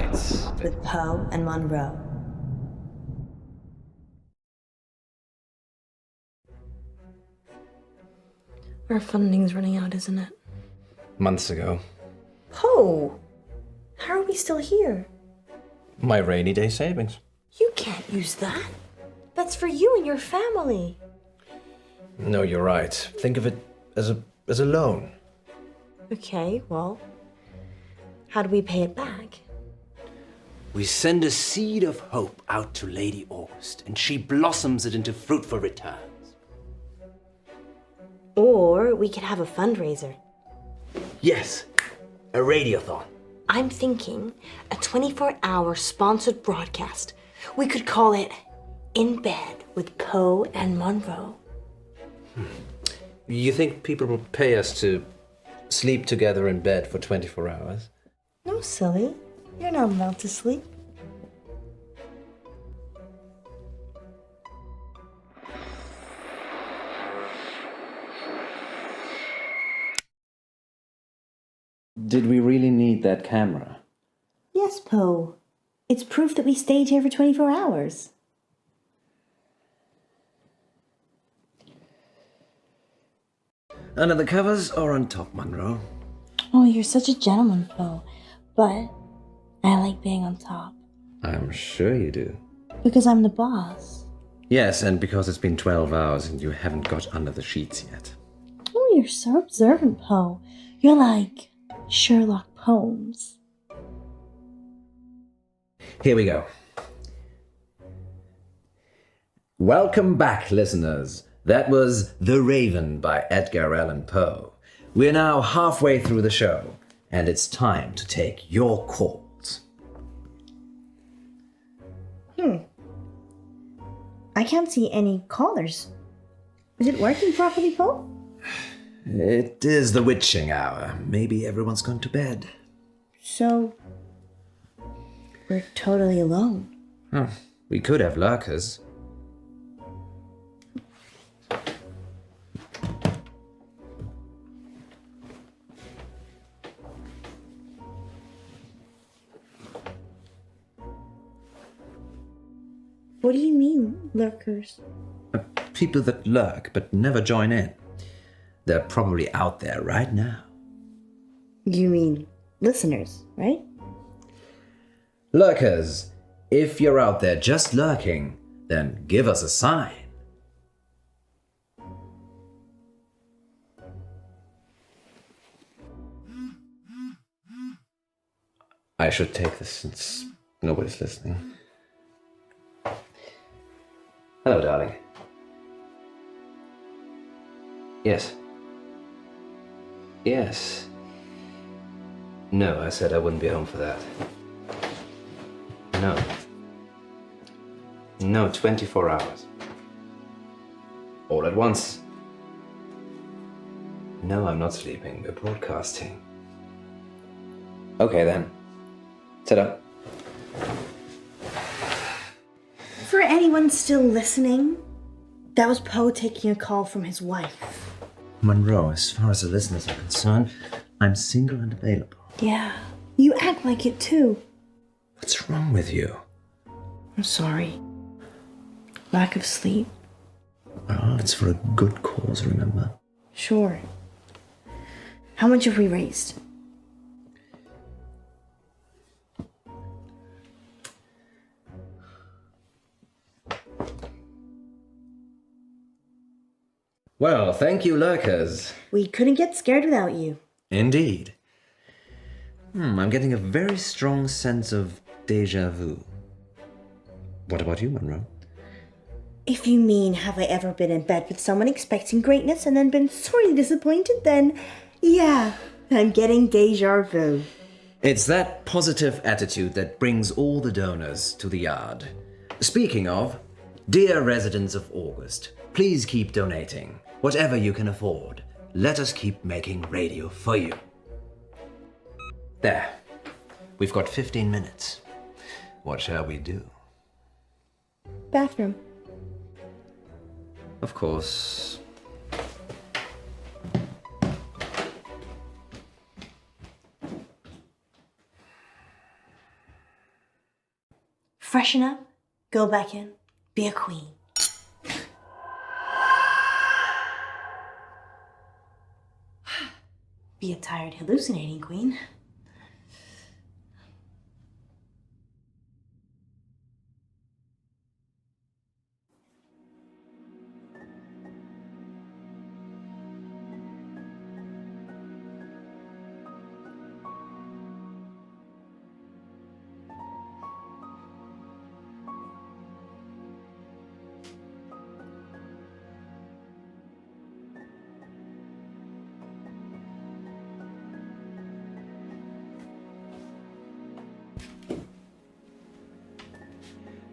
Nights with Poe and Munro. Our funding's running out, isn't it? months ago. Poe! How are we still here? My rainy day savings. You can't use that. That's for you and your family. No, you're right. Think of it as a loan. Okay, well, how do we pay it back? We send a seed of hope out to Lady August, and she blossoms it into fruitful returns. Or we could have a fundraiser. Yes, a radiothon. I'm thinking a 24-hour sponsored broadcast. We could call it In Bed with Poe and Munro. You think people will pay us to sleep together in bed for 24 hours? No, silly. You're not allowed to sleep. Did we really need that camera? Yes, Poe. It's proof that we stayed here for 24 hours. Under the covers or on top, Munro? Oh, you're such a gentleman, Poe. But I like being on top. I'm sure you do. Because I'm the boss. Yes, and because it's been 12 hours and you haven't got under the sheets yet. Oh, you're so observant, Poe. You're like Sherlock Holmes. Here we go. Welcome back, listeners. That was The Raven by Edgar Allan Poe. We're now halfway through the show, and it's time to take your calls. I can't see any callers. Is it working properly, Poe? It is the witching hour. Maybe everyone's gone to bed. So, we're totally alone. We could have lurkers. What do you mean, lurkers? People that lurk but never join in. They're probably out there right now. You mean listeners, right? Lurkers, if you're out there just lurking, then give us a sign. I should take this since nobody's listening. Hello, darling. Yes. Yes. No, I said I wouldn't be home for that. No. No, 24 hours. All at once. No, I'm not sleeping. We're broadcasting. Okay, then. Ta-da. For anyone still listening, that was Poe taking a call from his wife. Munro, as far as the listeners are concerned, I'm single and available. Yeah, you act like it too. What's wrong with you? I'm sorry. Lack of sleep. Well, it's for a good cause, remember? Sure. How much have we raised? Well, thank you, lurkers. We couldn't get scared without you. Indeed. I'm getting a very strong sense of déjà vu. What about you, Munro? If you mean, have I ever been in bed with someone expecting greatness and then been sorely disappointed, then yeah, I'm getting déjà vu. It's that positive attitude that brings all the donors to the yard. Speaking of, dear residents of August, please keep donating. Whatever you can afford. Let us keep making radio for you. There. We've got 15 minutes. What shall we do? Bathroom. Of course. freshen up, go back in, be a queen. Be a tired, hallucinating queen.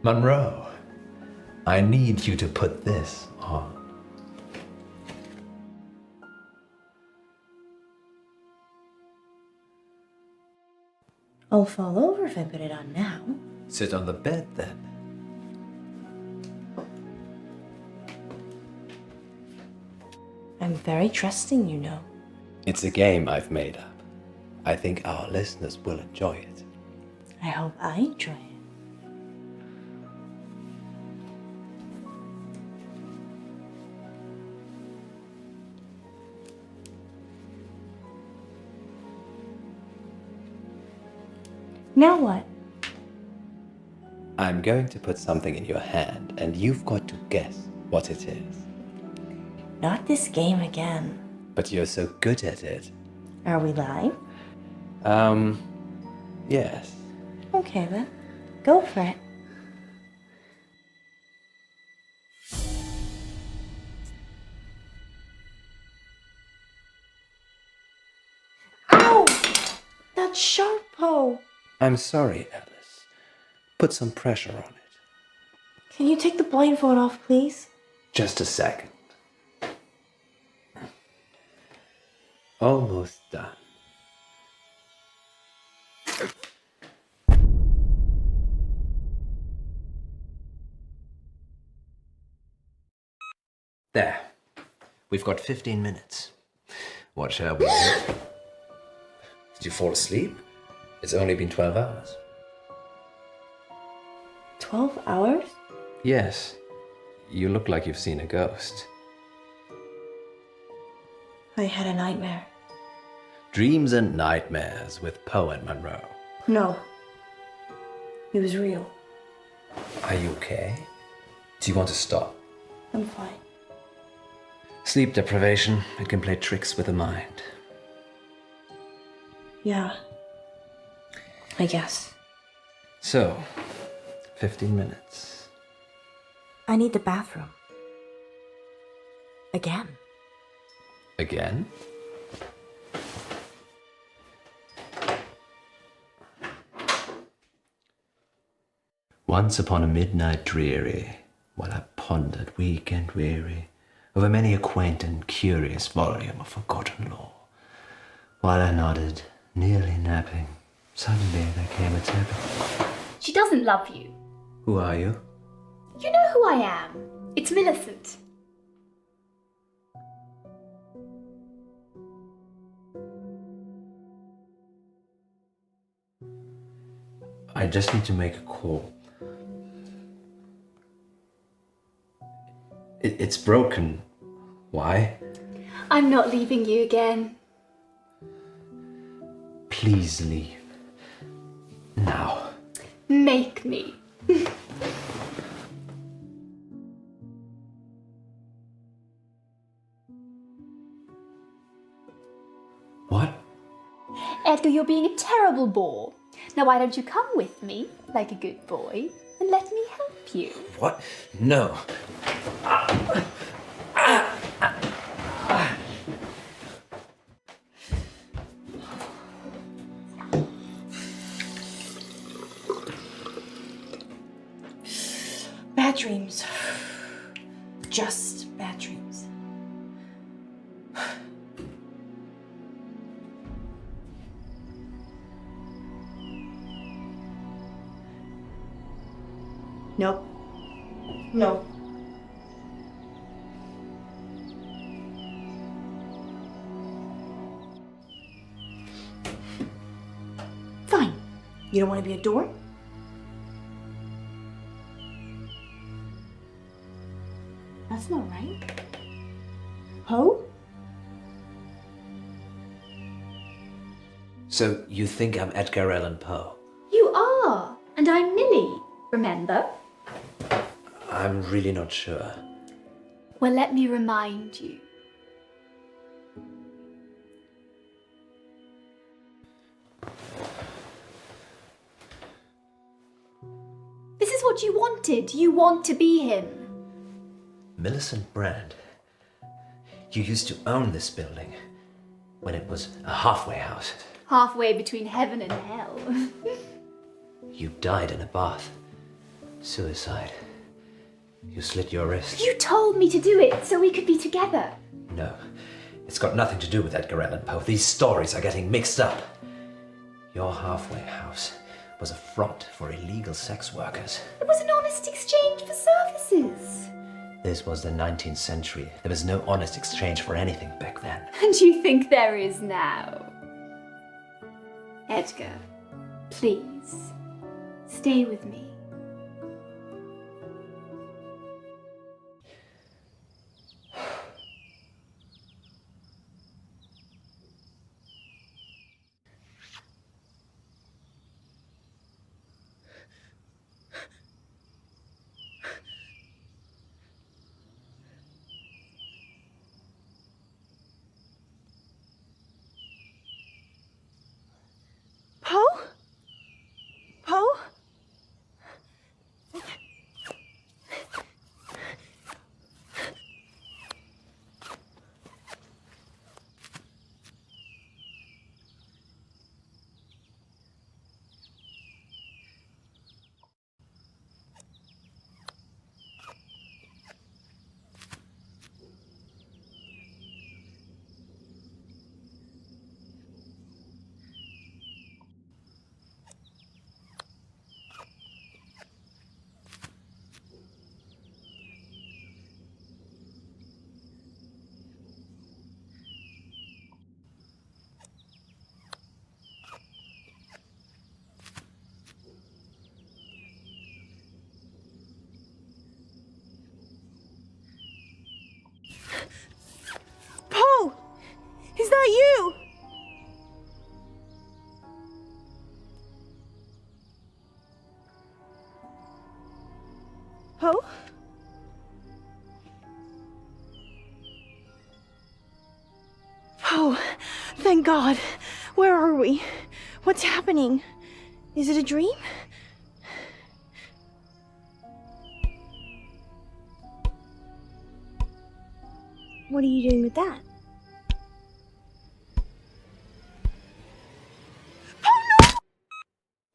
Munro, I need you to put this on. I'll fall over if I put it on now. Sit on the bed then. I'm very trusting, you know. It's a game I've made up. I think our listeners will enjoy it. I hope I enjoy it. Now what? I'm going to put something in your hand, and you've got to guess what it is. Not this game again. But you're so good at it. Are we live? Yes. Okay then. Go for it. Ow! That's sharp, Poe. I'm sorry, Alice. Put some pressure on it. Can you take the blindfold off, please? Just a second. Almost done. There. We've got 15 minutes. What shall we do? Did you fall asleep? It's only been 12 hours. 12 hours? Yes. You look like you've seen a ghost. I had a nightmare. Dreams and Nightmares with Poe and Munro. No. It was real. Are you okay? Do you want to stop? I'm fine. Sleep deprivation, it can play tricks with the mind. Yeah. I guess. So, 15 minutes. I need the bathroom. Again. Again? Once upon a midnight dreary, while I pondered weak and weary over many a quaint and curious volume of forgotten lore, while I nodded, nearly napping, suddenly there came a tapping. She doesn't love you. Who are you? You know who I am. It's Millicent. I just need to make a call. It's broken. Why? I'm not leaving you again. Please leave. Now. Make me. What? Edgar, you're being a terrible bore. Now why don't you come with me, like a good boy, and let me help you? What? No. Bad dreams. Just bad dreams. Nope. No. Fine. You don't want to be a door? That's not right. Poe? So you think I'm Edgar Allan Poe? You are, and I'm Millie, remember? I'm really not sure. Well, let me remind you. This is what you wanted. You want to be him. Millicent Brand. You used to own this building when it was a halfway house. Halfway between heaven and hell. You died in a bath. Suicide. You slit your wrist. You told me to do it so we could be together. No, it's got nothing to do with Edgar Allan Poe. These stories are getting mixed up. Your halfway house was a front for illegal sex workers. It was an honest exchange for services. This was the 19th century. There was no honest exchange for anything back then. And you think there is now? Edgar, please, stay with me. Poe? Poe? Poe! Is that you? Poe? Poe, thank God. Where are we? What's happening? Is it a dream? What are you doing with that?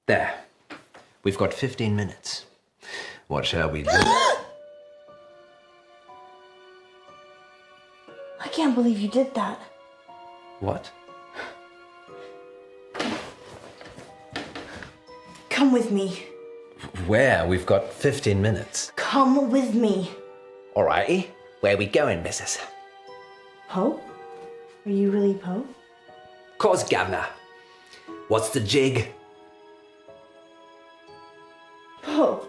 There. We've got 15 minutes. What shall we do? I can't believe you did that. What? Come with me. Where? We've got 15 minutes. Come with me. Alrighty. Where we going, missus? Poe? Are you really Poe? Course, Governor. What's the jig? Poe.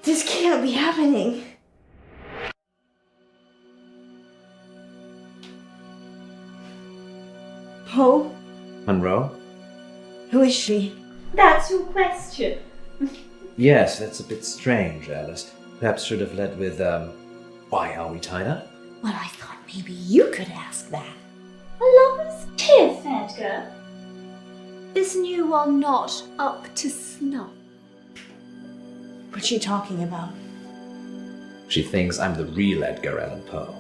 This can't be happening. Poe? Munro? Who is she? That's your question. Yes, that's a bit strange, Alice. Perhaps should have led with, why are we tied up? Well, I thought maybe you could ask that. A lover's tiff, Edgar. Is new one not up to snuff? What's she talking about? She thinks I'm the real Edgar Allan Poe.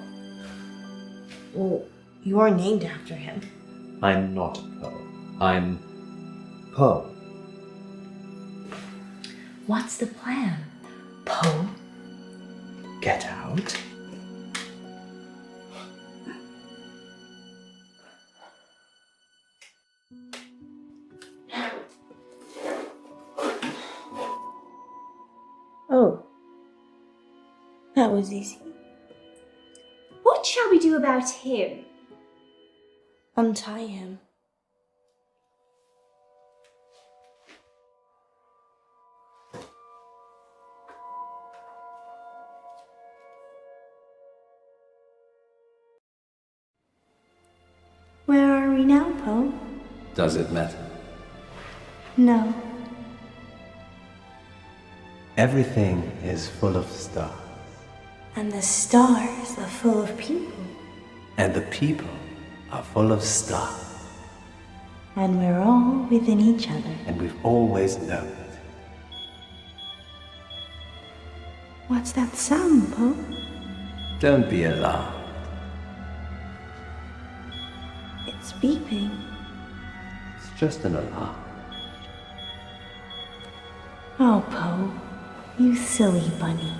Well, you are named after him. I'm not Poe. I'm Poe. What's the plan, Poe? Get out. Oh. That was easy. What shall we do about him? Untie him. are we now, Poe? Does it matter? No. Everything is full of stars. And the stars are full of people. And the people are full of stars. And we're all within each other. And we've always known it. What's that sound, Poe? Don't be alarmed. It's beeping. It's just an alarm. Oh, Poe, you silly bunny.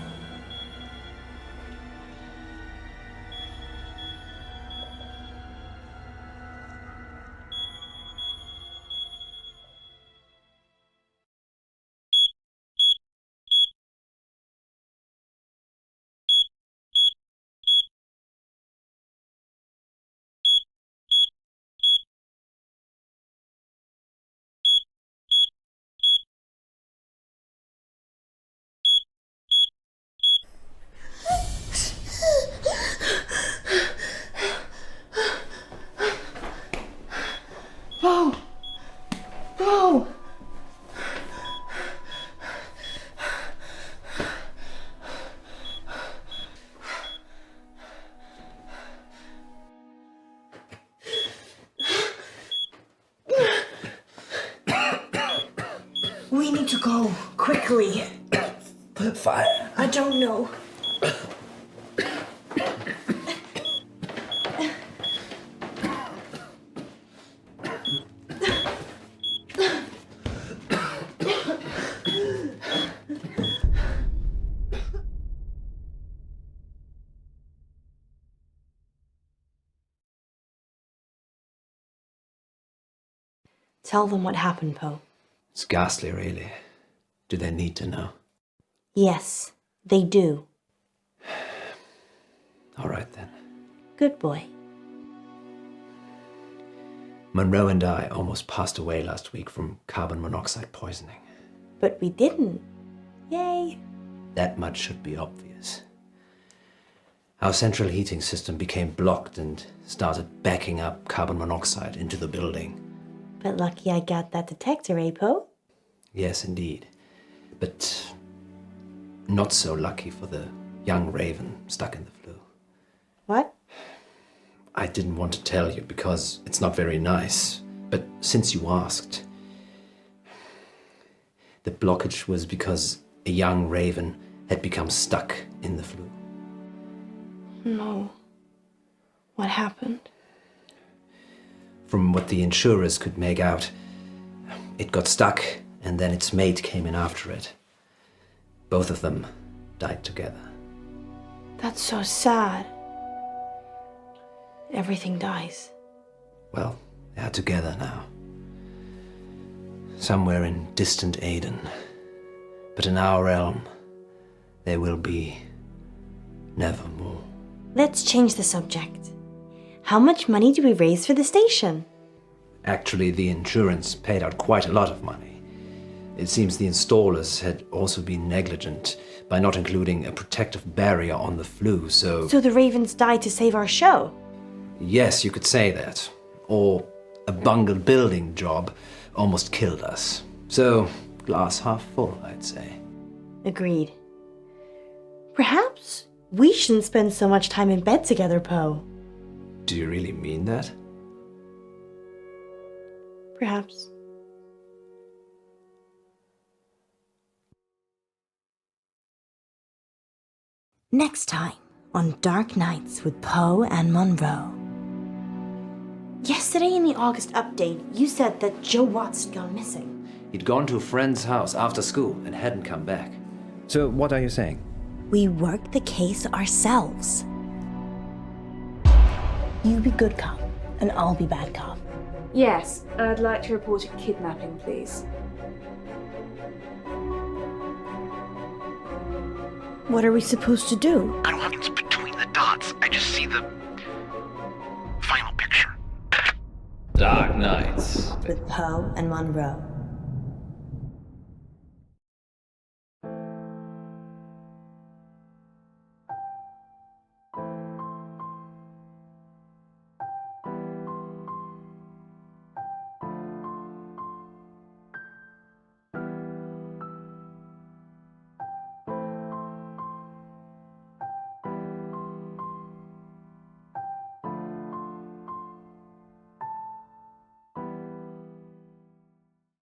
Poe! Poe! We need to go quickly. Fire. I don't know. Tell them what happened, Poe. It's ghastly, really. Do they need to know? Yes, they do. All right, then. Good boy. Munro and I almost passed away last week from carbon monoxide poisoning. But we didn't. Yay. That much should be obvious. Our central heating system became blocked and started backing up carbon monoxide into the building. But lucky I got that detector, eh, Poe? Yes, indeed. But not so lucky for the young raven stuck in the flue. What? I didn't want to tell you because it's not very nice. But since you asked, the blockage was because a young raven had become stuck in the flue. No. What happened? From what the insurers could make out, it got stuck and then its mate came in after it. Both of them died together. That's so sad. Everything dies. Well, they are together now. Somewhere in distant Aden. But in our realm, they will be nevermore. Let's change the subject. How much money do we raise for the station? Actually, the insurance paid out quite a lot of money. It seems the installers had also been negligent by not including a protective barrier on the flue, so... So the ravens died to save our show? Yes, you could say that. Or a bungled building job almost killed us. So, glass half full, I'd say. Agreed. Perhaps we shouldn't spend so much time in bed together, Poe. Do you really mean that? Perhaps. Next time on Dark Nights with Poe and Munro. Yesterday in the August update, you said that Joe Watts had gone missing. He'd gone to a friend's house after school and hadn't come back. So, what are you saying? We worked the case ourselves. You be good cop, and I'll be bad cop. Yes, I'd like to report a kidnapping, please. What are we supposed to do? I don't look between the dots. I just see the final picture. Dark Nights. With Poe and Munro.